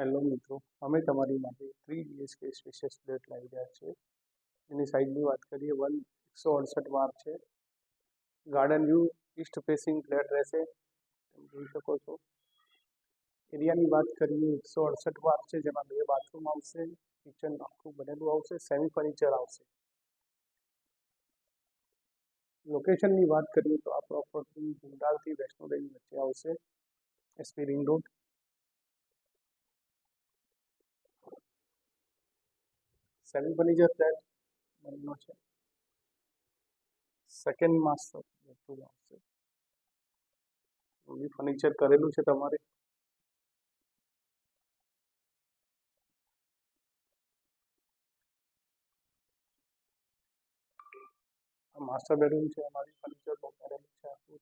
Hello મિત્રો, અમે તમારી માટે 3 BHK સ્પેશિયસ ફ્લેટ લાવી રહ્યા છીએ. એની સાઇઝની વાત કરીએ 168 વાર છે. Garden view East facing flat રહેશે, તમે જોઈ શકો છો. એરિયાની વાત કરીએ 168 વાર છે, જેમાં 2 બાથરૂમ આવશે, કિચન આખું બનેલું આવશે, સેમી ફર્નિચર આવશે. લોકેશનની વાત કરીએ તો આ પ્રોપર્ટી ગુંડાલથી વૈષ્ણોદેવી વચ્ચે આવશે, SP ring road. Semi furniture flat બનેલો છે. સેકન્ડ માસ્ટર બેડરૂમ આવશે. ફર્નિચર કરેલું છે તમારે. માસ્ટર બેડરૂમ છે, અમારી ફર્નિચર બહુ કરેલું છે આખું.